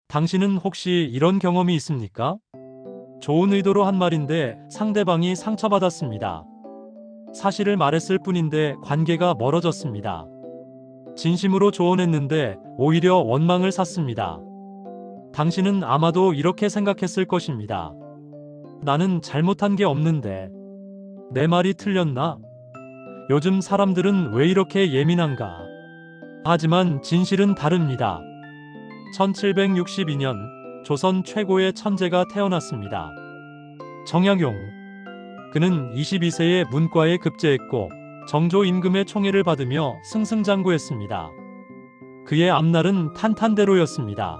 당신은 혹시 이런 경험이 있습니까? 좋은 의도로 한 말인데 상대방이 상처받았습니다. 사실을 말했을 뿐인데 관계가 멀어졌습니다. 진심으로 조언했는데 오히려 원망을 샀습니다. 당신은 아마도 이렇게 생각했을 것입니다. 나는 잘못한 게 없는데 내 말이 틀렸나? 요즘 사람들은 왜 이렇게 예민한가? 하지만 진실은 다릅니다. 1762년 조선 최고의 천재가 태어났습니다. 정약용. 그는 22세에 문과에 급제했고 정조 임금의 총애를 받으며 승승장구했습니다. 그의 앞날은 탄탄대로였습니다.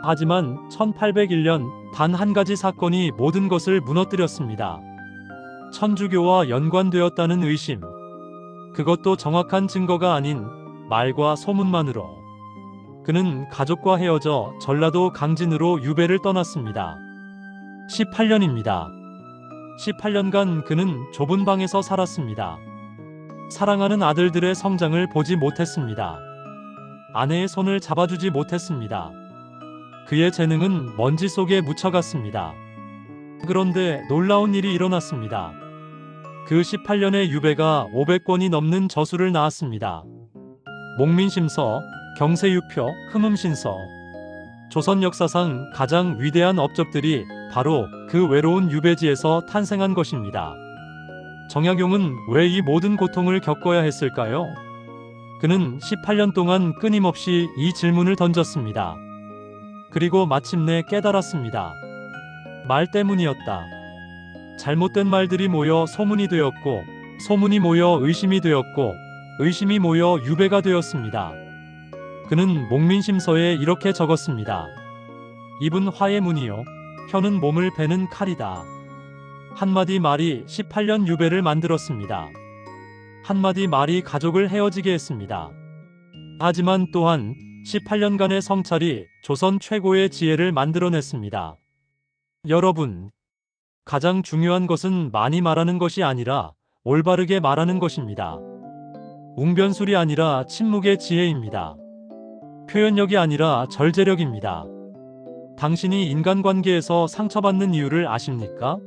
하지만 1801년 단 한 가지 사건이 모든 것을 무너뜨렸습니다. 천주교와 연관되었다는 의심. 그것도 정확한 증거가 아닌 말과 소문만으로. 그는 가족과 헤어져 전라도 강진으로 유배를 떠났습니다. 18년입니다. 18년간 그는 좁은 방에서 살았습니다. 사랑하는 아들들의 성장을 보지 못했습니다. 아내의 손을 잡아주지 못했습니다. 그의 재능은 먼지 속에 묻혀갔습니다. 그런데 놀라운 일이 일어났습니다. 그 18년의 유배가 500권이 넘는 저수를 낳았습니다. 목민심서, 경세유표, 흠음신서. 조선 역사상 가장 위대한 업적들이 바로 그 외로운 유배지에서 탄생한 것입니다. 정약용은 왜 이 모든 고통을 겪어야 했을까요? 그는 18년 동안 끊임없이 이 질문을 던졌습니다. 그리고 마침내 깨달았습니다. 말 때문이었다. 잘못된 말들이 모여 소문이 되었고, 소문이 모여 의심이 되었고, 의심이 모여 유배가 되었습니다. 그는 목민심서에 이렇게 적었습니다. 입은 화의 문이요, 혀는 몸을 베는 칼이다. 한마디 말이 18년 유배를 만들었습니다. 한마디 말이 가족을 헤어지게 했습니다. 하지만 또한 18년간의 성찰이 조선 최고의 지혜를 만들어냈습니다. 여러분, 가장 중요한 것은 많이 말하는 것이 아니라 올바르게 말하는 것입니다. 웅변술이 아니라 침묵의 지혜입니다. 표현력이 아니라 절제력입니다. 당신이 인간관계에서 상처받는 이유를 아십니까?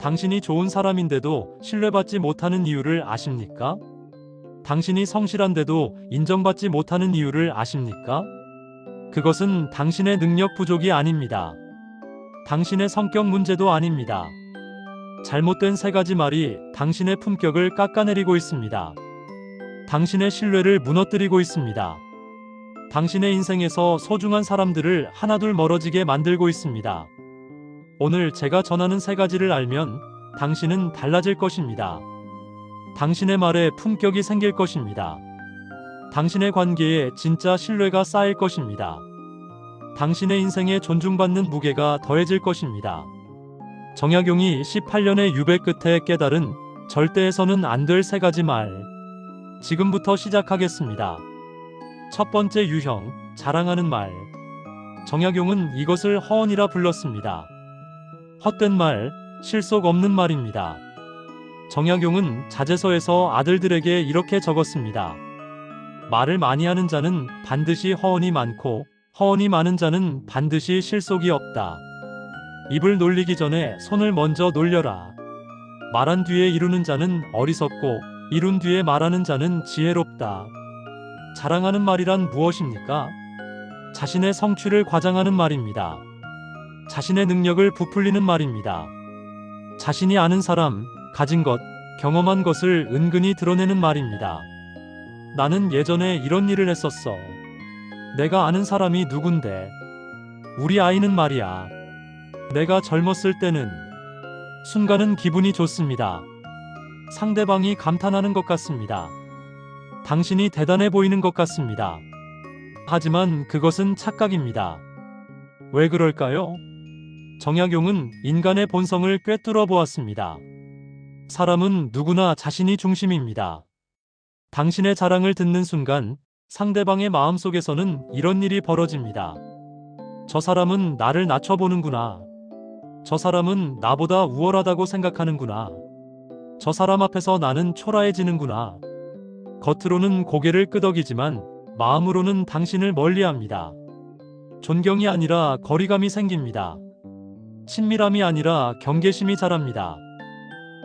당신이 좋은 사람인데도 신뢰받지 못하는 이유를 아십니까? 당신이 성실한데도 인정받지 못하는 이유를 아십니까? 그것은 당신의 능력 부족이 아닙니다. 당신의 성격 문제도 아닙니다. 잘못된 세 가지 말이 당신의 품격을 깎아내리고 있습니다. 당신의 신뢰를 무너뜨리고 있습니다. 당신의 인생에서 소중한 사람들을 하나둘 멀어지게 만들고 있습니다. 오늘 제가 전하는 세 가지를 알면 당신은 달라질 것입니다. 당신의 말에 품격이 생길 것입니다. 당신의 관계에 진짜 신뢰가 쌓일 것입니다. 당신의 인생에 존중받는 무게가 더해질 것입니다. 정약용이 18년의 유배 끝에 깨달은 절대해서는 안 될 세 가지 말. 지금부터 시작하겠습니다. 첫 번째 유형, 자랑하는 말. 정약용은 이것을 허언이라 불렀습니다. 헛된 말, 실속 없는 말입니다. 정약용은 자제서에서 아들들에게 이렇게 적었습니다. 말을 많이 하는 자는 반드시 허언이 많고 허언이 많은 자는 반드시 실속이 없다. 입을 놀리기 전에 손을 먼저 놀려라. 말한 뒤에 이루는 자는 어리석고 이룬 뒤에 말하는 자는 지혜롭다. 자랑하는 말이란 무엇입니까? 자신의 성취를 과장하는 말입니다. 자신의 능력을 부풀리는 말입니다. 자신이 아는 사람, 가진 것, 경험한 것을 은근히 드러내는 말입니다. 나는 예전에 이런 일을 했었어. 내가 아는 사람이 누군데. 우리 아이는 말이야. 내가 젊었을 때는. 순간은 기분이 좋습니다. 상대방이 감탄하는 것 같습니다. 당신이 대단해 보이는 것 같습니다. 하지만 그것은 착각입니다. 왜 그럴까요? 정약용은 인간의 본성을 꿰뚫어 보았습니다. 사람은 누구나 자신이 중심입니다. 당신의 자랑을 듣는 순간 상대방의 마음속에서는 이런 일이 벌어집니다. 저 사람은 나를 낮춰보는구나. 저 사람은 나보다 우월하다고 생각하는구나. 저 사람 앞에서 나는 초라해지는구나. 겉으로는 고개를 끄덕이지만 마음으로는 당신을 멀리합니다. 존경이 아니라 거리감이 생깁니다. 친밀함이 아니라 경계심이 자랍니다.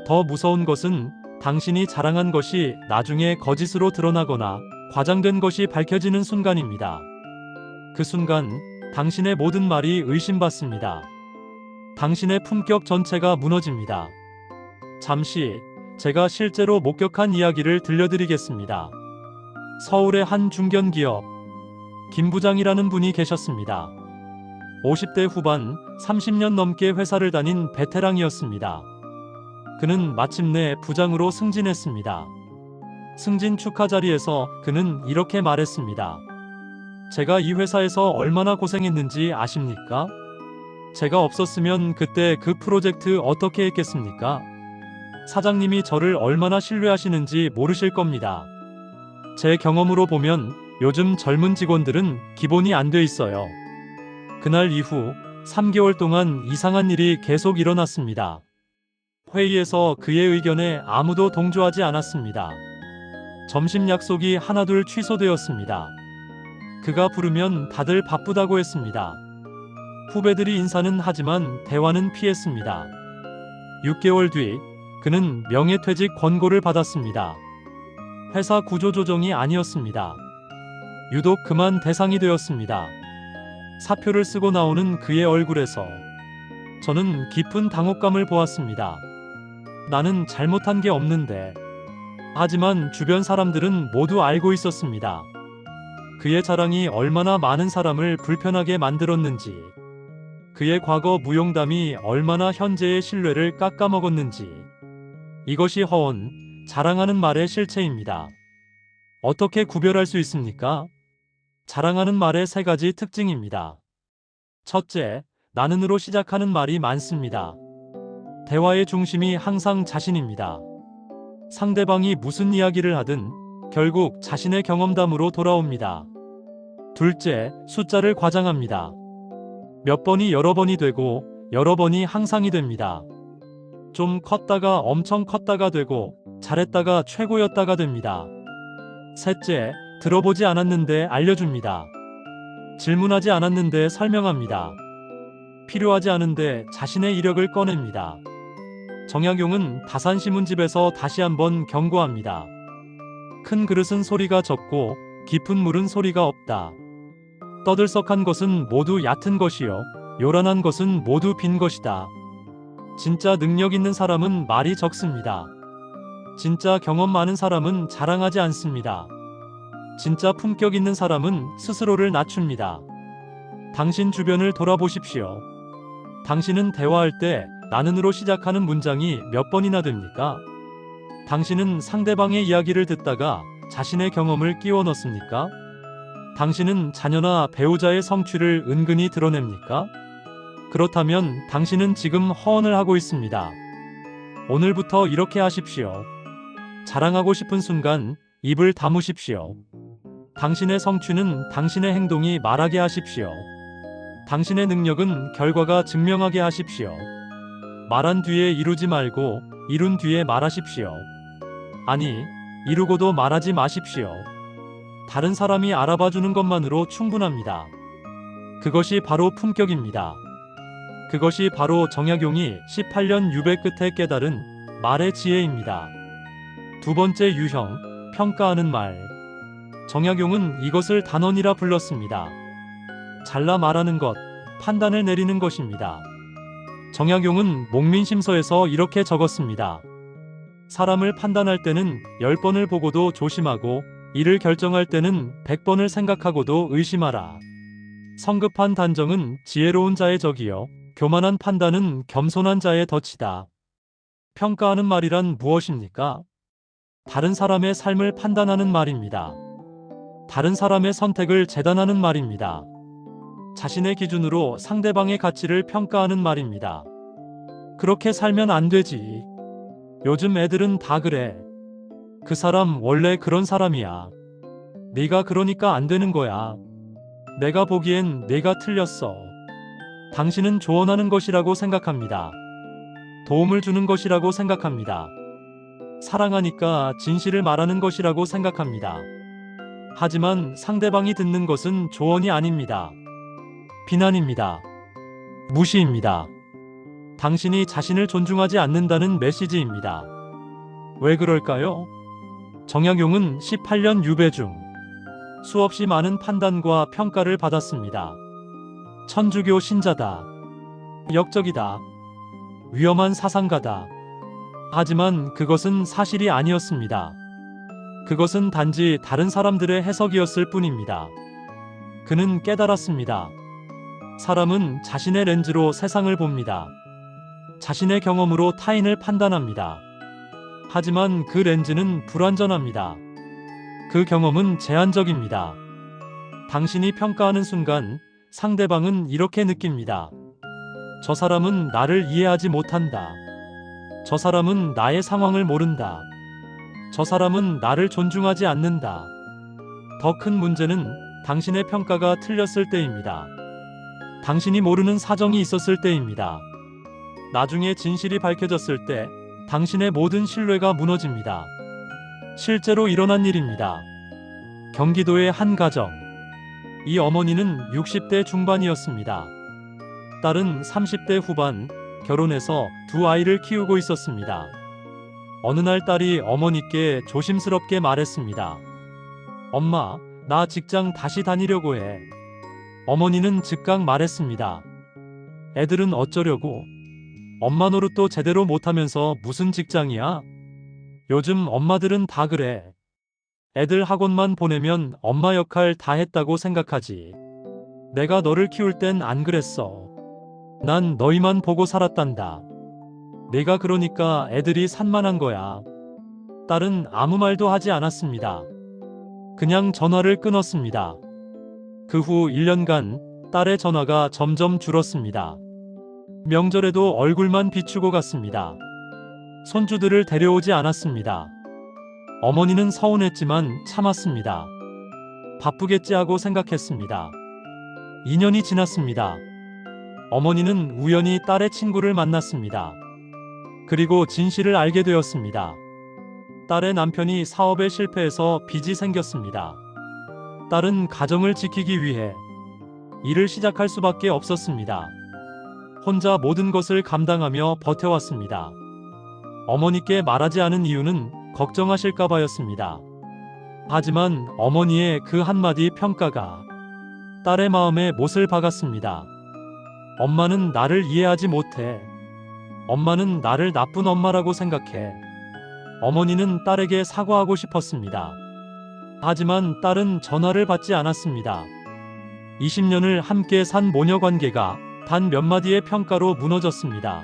더 무서운 것은 당신이 자랑한 것이 나중에 거짓으로 드러나거나 과장된 것이 밝혀지는 순간입니다. 그 순간 당신의 모든 말이 의심받습니다. 당신의 품격 전체가 무너집니다. 잠시 제가 실제로 목격한 이야기를 들려드리겠습니다. 서울의 한 중견기업 김 부장이라는 분이 계셨습니다. 50대 후반 30년 넘게 회사를 다닌 베테랑이었습니다. 그는 마침내 부장으로 승진했습니다. 승진 축하 자리에서 그는 이렇게 말했습니다. 제가 이 회사에서 얼마나 고생했는지 아십니까? 제가 없었으면 그때 그 프로젝트 어떻게 했겠습니까? 사장님이 저를 얼마나 신뢰하시는지 모르실 겁니다. 제 경험으로 보면 요즘 젊은 직원들은 기본이 안 돼 있어요. 그날 이후 3개월 동안 이상한 일이 계속 일어났습니다. 회의에서 그의 의견에 아무도 동조하지 않았습니다. 점심 약속이 하나둘 취소되었습니다. 그가 부르면 다들 바쁘다고 했습니다. 후배들이 인사는 하지만 대화는 피했습니다. 6개월 뒤 그는 명예퇴직 권고를 받았습니다. 회사 구조조정이 아니었습니다. 유독 그만 대상이 되었습니다. 사표를 쓰고 나오는 그의 얼굴에서 저는 깊은 당혹감을 보았습니다. 나는 잘못한 게 없는데. 하지만 주변 사람들은 모두 알고 있었습니다. 그의 자랑이 얼마나 많은 사람을 불편하게 만들었는지, 그의 과거 무용담이 얼마나 현재의 신뢰를 깎아먹었는지. 이것이 허언, 자랑하는 말의 실체입니다. 어떻게 구별할 수 있습니까? 자랑하는 말의 3가지 특징입니다. 첫째, 나는으로 시작하는 말이 많습니다. 대화의 중심이 항상 자신입니다. 상대방이 무슨 이야기를 하든 결국 자신의 경험담으로 돌아옵니다. 둘째, 숫자를 과장합니다. 몇 번이 여러 번이 되고 여러 번이 항상이 됩니다. 좀 컸다가 엄청 컸다가 되고 잘했다가 최고였다가 됩니다. 셋째, 들어보지 않았는데 알려줍니다. 질문하지 않았는데 설명합니다. 필요하지 않은데 자신의 이력을 꺼냅니다. 정약용은 다산시문집에서 다시 한번 경고합니다. 큰 그릇은 소리가 적고 깊은 물은 소리가 없다. 떠들썩한 것은 모두 얕은 것이요 요란한 것은 모두 빈 것이다. 진짜 능력 있는 사람은 말이 적습니다. 진짜 경험 많은 사람은 자랑하지 않습니다. 진짜 품격 있는 사람은 스스로를 낮춥니다. 당신 주변을 돌아보십시오. 당신은 대화할 때 나는으로 시작하는 문장이 몇 번이나 됩니까? 당신은 상대방의 이야기를 듣다가 자신의 경험을 끼워 넣습니까? 당신은 자녀나 배우자의 성취를 은근히 드러냅니까? 그렇다면 당신은 지금 허언을 하고 있습니다. 오늘부터 이렇게 하십시오. 자랑하고 싶은 순간 입을 다무십시오. 당신의 성취는 당신의 행동이 말하게 하십시오. 당신의 능력은 결과가 증명하게 하십시오. 말한 뒤에 이루지 말고 이룬 뒤에 말하십시오. 아니, 이루고도 말하지 마십시오. 다른 사람이 알아봐주는 것만으로 충분합니다. 그것이 바로 품격입니다. 그것이 바로 정약용이 18년 유배 끝에 깨달은 말의 지혜입니다. 두 번째 유형, 평가하는 말. 정약용은 이것을 단언이라 불렀습니다. 잘라 말하는 것, 판단을 내리는 것입니다. 정약용은 목민심서에서 이렇게 적었습니다. 사람을 판단할 때는 10번을 보고도 조심하고 이를 결정할 때는 100번을 생각하고도 의심하라. 성급한 단정은 지혜로운 자의 적이요 교만한 판단은 겸손한 자의 덫이다. 평가하는 말이란 무엇입니까? 다른 사람의 삶을 판단하는 말입니다. 다른 사람의 선택을 재단하는 말입니다. 자신의 기준으로 상대방의 가치를 평가하는 말입니다. 그렇게 살면 안 되지. 요즘 애들은 다 그래. 그 사람 원래 그런 사람이야. 네가 그러니까 안 되는 거야. 내가 보기엔 네가 틀렸어. 당신은 조언하는 것이라고 생각합니다. 도움을 주는 것이라고 생각합니다. 사랑하니까 진실을 말하는 것이라고 생각합니다. 하지만 상대방이 듣는 것은 조언이 아닙니다. 비난입니다. 무시입니다. 당신이 자신을 존중하지 않는다는 메시지입니다. 왜 그럴까요? 정약용은 18년 유배 중 수없이 많은 판단과 평가를 받았습니다. 천주교 신자다. 역적이다. 위험한 사상가다. 하지만 그것은 사실이 아니었습니다. 그것은 단지 다른 사람들의 해석이었을 뿐입니다. 그는 깨달았습니다. 사람은 자신의 렌즈로 세상을 봅니다. 자신의 경험으로 타인을 판단합니다. 하지만 그 렌즈는 불완전합니다. 그 경험은 제한적입니다. 당신이 평가하는 순간 상대방은 이렇게 느낍니다. 저 사람은 나를 이해하지 못한다. 저 사람은 나의 상황을 모른다. 저 사람은 나를 존중하지 않는다. 더 큰 문제는 당신의 평가가 틀렸을 때입니다. 당신이 모르는 사정이 있었을 때입니다. 나중에 진실이 밝혀졌을 때 당신의 모든 신뢰가 무너집니다. 실제로 일어난 일입니다. 경기도의 한 가정. 이 어머니는 60대 중반이었습니다. 딸은 30대 후반, 결혼해서 두 아이를 키우고 있었습니다. 어느 날 딸이 어머니께 조심스럽게 말했습니다. 엄마, 나 직장 다시 다니려고 해. 어머니는 즉각 말했습니다. 애들은 어쩌려고? 엄마 노릇도 제대로 못하면서 무슨 직장이야? 요즘 엄마들은 다 그래. 애들 학원만 보내면 엄마 역할 다 했다고 생각하지. 내가 너를 키울 땐 안 그랬어. 난 너희만 보고 살았단다. 내가 그러니까 애들이 산만한 거야. 딸은 아무 말도 하지 않았습니다. 그냥 전화를 끊었습니다. 그 후 1년간 딸의 전화가 점점 줄었습니다. 명절에도 얼굴만 비추고 갔습니다. 손주들을 데려오지 않았습니다. 어머니는 서운했지만 참았습니다. 바쁘겠지 하고 생각했습니다. 2년이 지났습니다. 어머니는 우연히 딸의 친구를 만났습니다. 그리고 진실을 알게 되었습니다. 딸의 남편이 사업에 실패해서 빚이 생겼습니다. 딸은 가정을 지키기 위해 일을 시작할 수밖에 없었습니다. 혼자 모든 것을 감당하며 버텨왔습니다. 어머니께 말하지 않은 이유는 걱정하실까봐였습니다. 하지만 어머니의 그 한마디 평가가 딸의 마음에 못을 박았습니다. 엄마는 나를 이해하지 못해. 엄마는 나를 나쁜 엄마라고 생각해. 어머니는 딸에게 사과하고 싶었습니다. 하지만 딸은 전화를 받지 않았습니다. 20년을 함께 산 모녀 관계가 단 몇 마디의 평가로 무너졌습니다.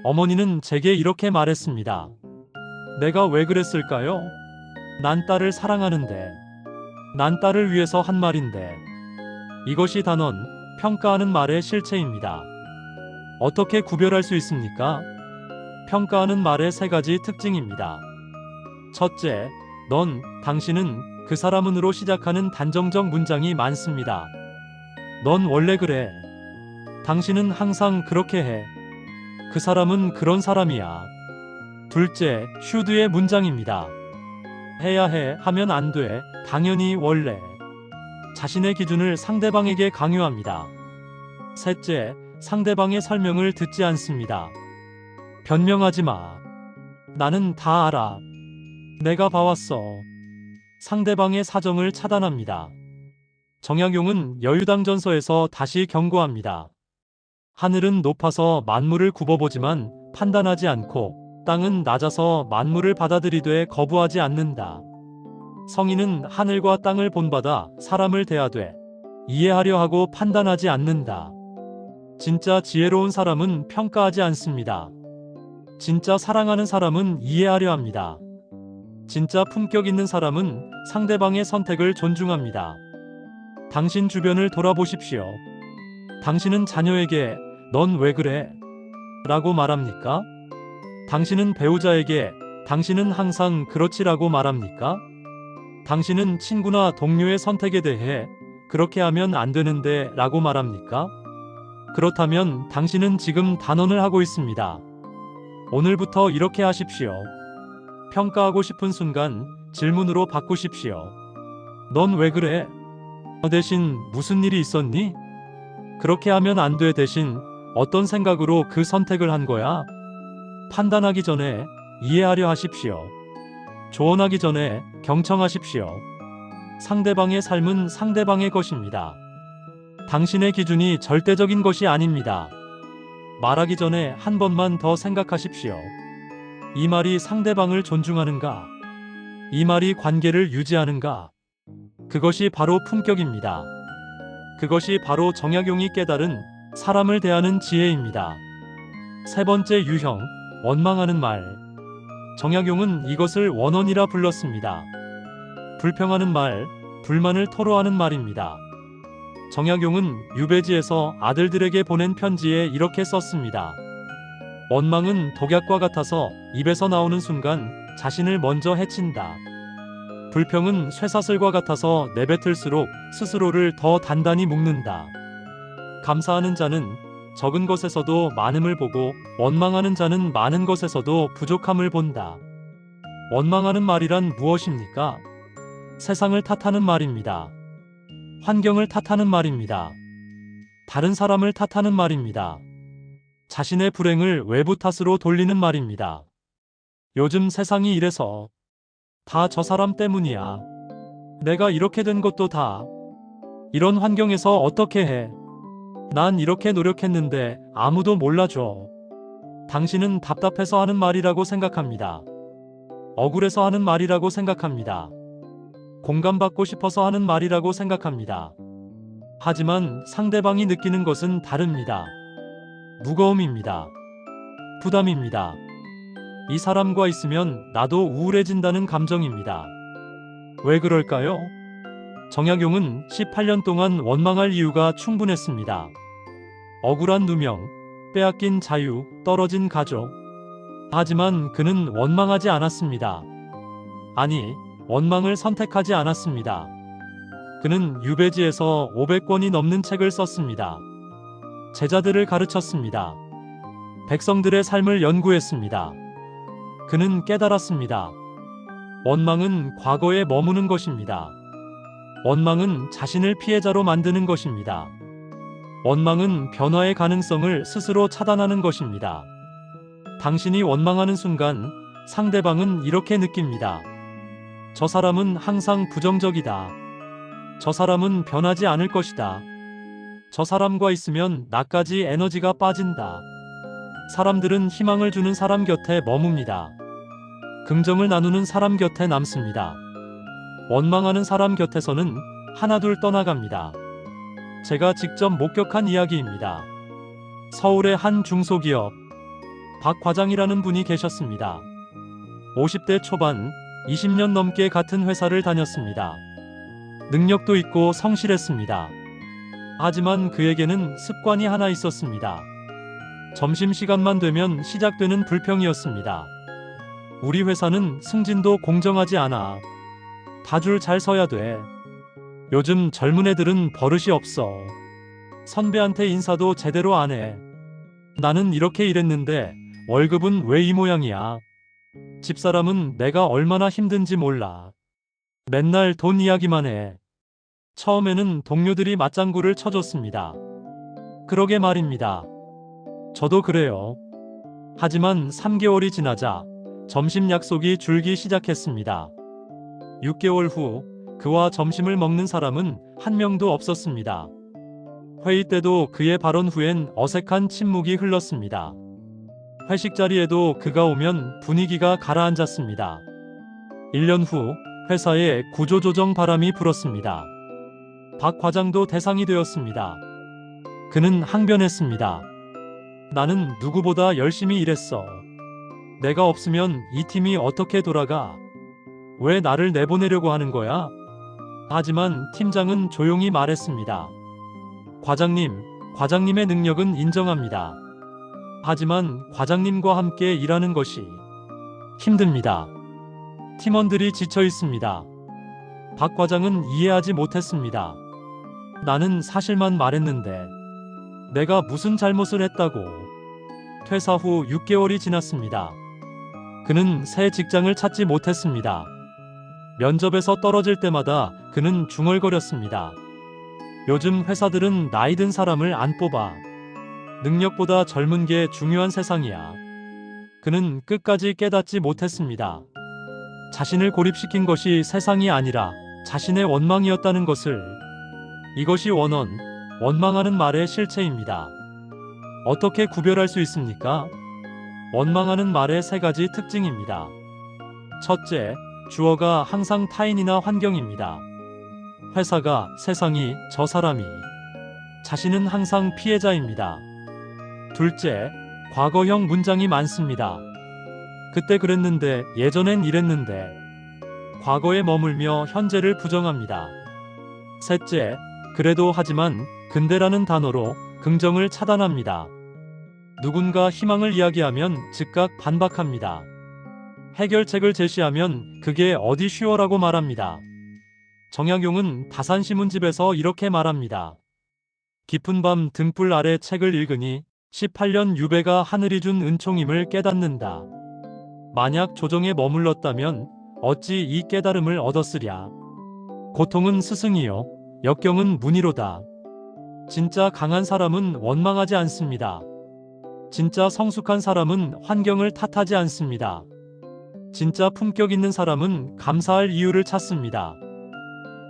어머니는 제게 이렇게 말했습니다. 내가 왜 그랬을까요? 난 딸을 사랑하는데. 난 딸을 위해서 한 말인데. 이것이 단언, 평가하는 말의 실체입니다. 어떻게 구별할 수 있습니까? 평가하는 말의 세 가지 특징입니다. 첫째, 넌, 당신은, 그 사람은으로 시작하는 단정적 문장이 많습니다. 넌 원래 그래. 당신은 항상 그렇게 해. 그 사람은 그런 사람이야. 둘째, 슈드의 문장입니다. 해야 해, 하면 안 돼, 당연히 원래. 자신의 기준을 상대방에게 강요합니다. 셋째, 상대방의 설명을 듣지 않습니다. 변명하지 마. 나는 다 알아. 내가 봐왔어. 상대방의 사정을 차단합니다. 정약용은 여유당전서에서 다시 경고합니다. 하늘은 높아서 만물을 굽어보지만 판단하지 않고 땅은 낮아서 만물을 받아들이되 거부하지 않는다. 성인은 하늘과 땅을 본받아 사람을 대하되 이해하려 하고 판단하지 않는다. 진짜 지혜로운 사람은 평가하지 않습니다. 진짜 사랑하는 사람은 이해하려 합니다. 진짜 품격 있는 사람은 상대방의 선택을 존중합니다. 당신 주변을 돌아보십시오. 당신은 자녀에게 넌 왜 그래? 라고 말합니까? 당신은 배우자에게 당신은 항상 그렇지라고 말합니까? 당신은 친구나 동료의 선택에 대해 그렇게 하면 안 되는데 라고 말합니까? 그렇다면 당신은 지금 단언을 하고 있습니다. 오늘부터 이렇게 하십시오. 평가하고 싶은 순간 질문으로 바꾸십시오. 넌 왜 그래? 대신 무슨 일이 있었니? 그렇게 하면 안 돼. 대신 어떤 생각으로 그 선택을 한 거야? 판단하기 전에 이해하려 하십시오. 조언하기 전에 경청하십시오. 상대방의 삶은 상대방의 것입니다. 당신의 기준이 절대적인 것이 아닙니다. 말하기 전에 한 번만 더 생각하십시오. 이 말이 상대방을 존중하는가? 이 말이 관계를 유지하는가? 그것이 바로 품격입니다. 그것이 바로 정약용이 깨달은 사람을 대하는 지혜입니다. 세 번째 유형, 원망하는 말. 정약용은 이것을 원언이라 불렀습니다. 불평하는 말, 불만을 토로하는 말입니다. 정약용은 유배지에서 아들들에게 보낸 편지에 이렇게 썼습니다. 원망은 독약과 같아서 입에서 나오는 순간 자신을 먼저 해친다. 불평은 쇠사슬과 같아서 내뱉을수록 스스로를 더 단단히 묶는다. 감사하는 자는 적은 것에서도 많음을 보고 원망하는 자는 많은 것에서도 부족함을 본다. 원망하는 말이란 무엇입니까? 세상을 탓하는 말입니다. 환경을 탓하는 말입니다. 다른 사람을 탓하는 말입니다. 자신의 불행을 외부 탓으로 돌리는 말입니다. 요즘 세상이 이래서 다 저 사람 때문이야. 내가 이렇게 된 것도 다 이런 환경에서 어떻게 해? 난 이렇게 노력했는데 아무도 몰라줘. 당신은 답답해서 하는 말이라고 생각합니다. 억울해서 하는 말이라고 생각합니다. 공감받고 싶어서 하는 말이라고 생각합니다. 하지만 상대방이 느끼는 것은 다릅니다. 무거움입니다. 부담입니다. 이 사람과 있으면 나도 우울해진다는 감정입니다. 왜 그럴까요? 정약용은 18년 동안 원망할 이유가 충분했습니다. 억울한 누명, 빼앗긴 자유, 떨어진 가족. 하지만 그는 원망하지 않았습니다. 아니, 원망을 선택하지 않았습니다. 그는 유배지에서 500권이 넘는 책을 썼습니다. 제자들을 가르쳤습니다. 백성들의 삶을 연구했습니다. 그는 깨달았습니다. 원망은 과거에 머무는 것입니다. 원망은 자신을 피해자로 만드는 것입니다. 원망은 변화의 가능성을 스스로 차단하는 것입니다. 당신이 원망하는 순간 상대방은 이렇게 느낍니다. 저 사람은 항상 부정적이다. 저 사람은 변하지 않을 것이다. 저 사람과 있으면 나까지 에너지가 빠진다. 사람들은 희망을 주는 사람 곁에 머뭅니다. 긍정을 나누는 사람 곁에 남습니다. 원망하는 사람 곁에서는 하나둘 떠나갑니다. 제가 직접 목격한 이야기입니다. 서울의 한 중소기업 박 과장이라는 분이 계셨습니다. 50대 초반 20년 넘게 같은 회사를 다녔습니다. 능력도 있고 성실했습니다. 하지만 그에게는 습관이 하나 있었습니다. 점심시간만 되면 시작되는 불평이었습니다. 우리 회사는 승진도 공정하지 않아. 다 줄 잘 서야 돼. 요즘 젊은 애들은 버릇이 없어. 선배한테 인사도 제대로 안 해. 나는 이렇게 일했는데 월급은 왜 이 모양이야. 집사람은 내가 얼마나 힘든지 몰라. 맨날 돈 이야기만 해. 처음에는 동료들이 맞장구를 쳐줬습니다. 그러게 말입니다. 저도 그래요. 하지만 3개월이 지나자 점심 약속이 줄기 시작했습니다. 6개월 후 그와 점심을 먹는 사람은 한 명도 없었습니다. 회의 때도 그의 발언 후엔 어색한 침묵이 흘렀습니다. 회식 자리에도 그가 오면 분위기가 가라앉았습니다. 1년 후 회사에 구조조정 바람이 불었습니다. 박 과장도 대상이 되었습니다. 그는 항변했습니다. 나는 누구보다 열심히 일했어. 내가 없으면 이 팀이 어떻게 돌아가? 왜 나를 내보내려고 하는 거야? 하지만 팀장은 조용히 말했습니다. 과장님의 능력은 인정합니다. 하지만 과장님과 함께 일하는 것이 힘듭니다. 팀원들이 지쳐 있습니다. 박 과장은 이해하지 못했습니다. 나는 사실만 말했는데 내가 무슨 잘못을 했다고. 퇴사 후 6개월이 지났습니다. 그는 새 직장을 찾지 못했습니다. 면접에서 떨어질 때마다 그는 중얼거렸습니다. 요즘 회사들은 나이 든 사람을 안 뽑아. 능력보다 젊은 게 중요한 세상이야. 그는 끝까지 깨닫지 못했습니다. 자신을 고립시킨 것이 세상이 아니라 자신의 원망이었다는 것을. 이것이 원망하는 말의 실체입니다. 어떻게 구별할 수 있습니까? 원망하는 말의 세 가지 특징입니다. 첫째, 주어가 항상 타인이나 환경입니다. 회사가, 세상이, 저 사람이. 자신은 항상 피해자입니다. 둘째, 과거형 문장이 많습니다. 그때 그랬는데, 예전엔 이랬는데. 과거에 머물며 현재를 부정합니다. 셋째, 그래도 하지만, 근데라는 단어로 긍정을 차단합니다. 누군가 희망을 이야기하면 즉각 반박합니다. 해결책을 제시하면 그게 어디 쉬워라고 말합니다. 정약용은 다산신문집에서 이렇게 말합니다. 깊은 밤 등불 아래 책을 읽으니 18년 유배가 하늘이 준 은총임을 깨닫는다. 만약 조정에 머물렀다면 어찌 이 깨달음을 얻었으랴. 고통은 스승이요 역경은 문이로다. 진짜 강한 사람은 원망하지 않습니다. 진짜 성숙한 사람은 환경을 탓하지 않습니다. 진짜 품격 있는 사람은 감사할 이유를 찾습니다.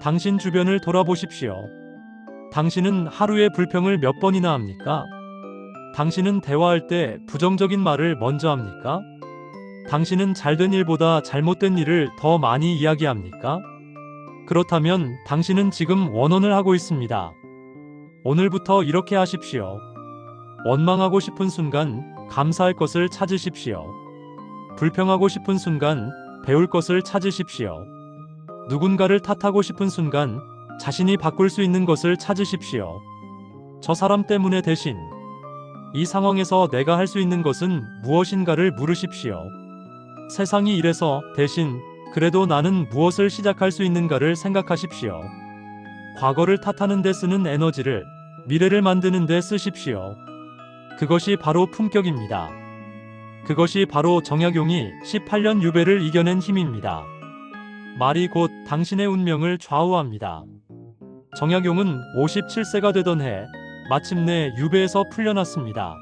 당신 주변을 돌아보십시오. 당신은 하루에 불평을 몇 번이나 합니까? 당신은 대화할 때 부정적인 말을 먼저 합니까? 당신은 잘된 일보다 잘못된 일을 더 많이 이야기합니까? 그렇다면 당신은 지금 원언을 하고 있습니다. 오늘부터 이렇게 하십시오. 원망하고 싶은 순간 감사할 것을 찾으십시오. 불평하고 싶은 순간 배울 것을 찾으십시오. 누군가를 탓하고 싶은 순간 자신이 바꿀 수 있는 것을 찾으십시오. 저 사람 때문에 대신 이 상황에서 내가 할 수 있는 것은 무엇인가를 물으십시오. 세상이 이래서 대신 그래도 나는 무엇을 시작할 수 있는가를 생각하십시오. 과거를 탓하는 데 쓰는 에너지를 미래를 만드는 데 쓰십시오. 그것이 바로 품격입니다. 그것이 바로 정약용이 18년 유배를 이겨낸 힘입니다. 말이 곧 당신의 운명을 좌우합니다. 정약용은 57세가 되던 해 마침내 유배에서 풀려났습니다.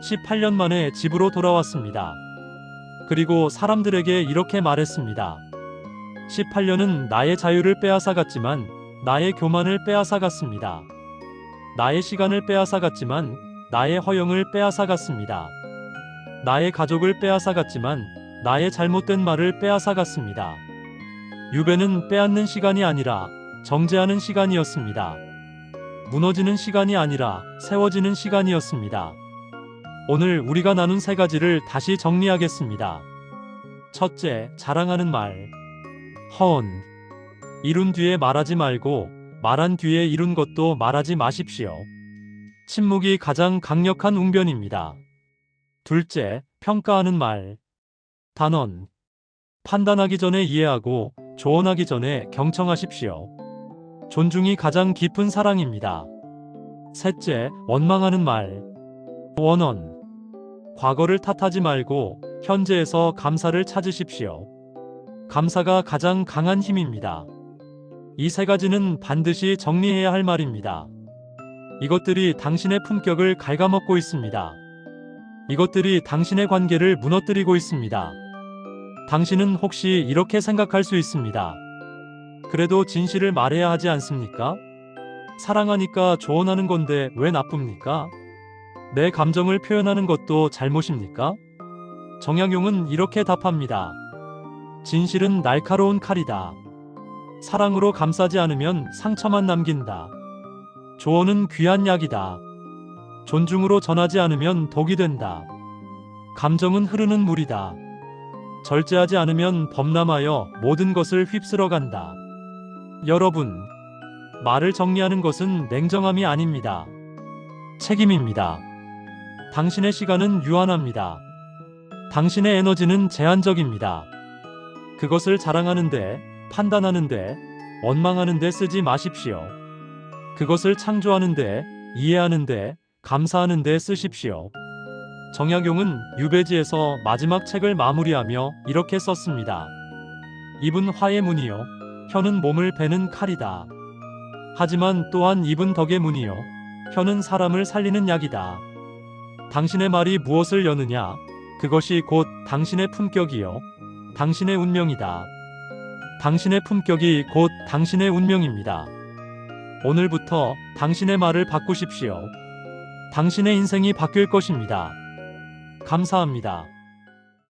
18년 만에 집으로 돌아왔습니다. 그리고 사람들에게 이렇게 말했습니다. 18년은 나의 자유를 빼앗아갔지만 나의 교만을 빼앗아갔습니다. 나의 시간을 빼앗아갔지만 나의 허영을 빼앗아갔습니다. 나의 가족을 빼앗아갔지만 나의 잘못된 말을 빼앗아갔습니다. 유배는 빼앗는 시간이 아니라 정죄하는 시간이었습니다. 무너지는 시간이 아니라 세워지는 시간이었습니다. 오늘 우리가 나눈 세 가지를 다시 정리하겠습니다. 첫째, 자랑하는 말. 허언. 이룬 뒤에 말하지 말고 말한 뒤에 이룬 것도 말하지 마십시오. 침묵이 가장 강력한 웅변입니다. 둘째, 평가하는 말. 단언. 판단하기 전에 이해하고 조언하기 전에 경청하십시오. 존중이 가장 깊은 사랑입니다. 셋째, 원망하는 말. 원언. 과거를 탓하지 말고 현재에서 감사를 찾으십시오. 감사가 가장 강한 힘입니다. 이 세 가지는 반드시 정리해야 할 말입니다. 이것들이 당신의 품격을 갉아먹고 있습니다. 이것들이 당신의 관계를 무너뜨리고 있습니다. 당신은 혹시 이렇게 생각할 수 있습니다. 그래도 진실을 말해야 하지 않습니까? 사랑하니까 조언하는 건데 왜 나쁩니까? 내 감정을 표현하는 것도 잘못입니까? 정약용은 이렇게 답합니다. 진실은 날카로운 칼이다. 사랑으로 감싸지 않으면 상처만 남긴다. 조언은 귀한 약이다. 존중으로 전하지 않으면 독이 된다. 감정은 흐르는 물이다. 절제하지 않으면 범람하여 모든 것을 휩쓸어 간다. 여러분, 말을 정리하는 것은 냉정함이 아닙니다. 책임입니다. 당신의 시간은 유한합니다. 당신의 에너지는 제한적입니다. 그것을 자랑하는데, 판단하는데, 원망하는데 쓰지 마십시오. 그것을 창조하는데, 이해하는데, 감사하는데 쓰십시오. 정약용은 유배지에서 마지막 책을 마무리하며 이렇게 썼습니다. 입은 화의 문이요, 혀는 몸을 베는 칼이다. 하지만 또한 입은 덕의 문이요 혀는 사람을 살리는 약이다. 당신의 말이 무엇을 여느냐? 그것이 곧 당신의 품격이요 당신의 운명이다. 당신의 품격이 곧 당신의 운명입니다. 오늘부터 당신의 말을 바꾸십시오. 당신의 인생이 바뀔 것입니다. 감사합니다.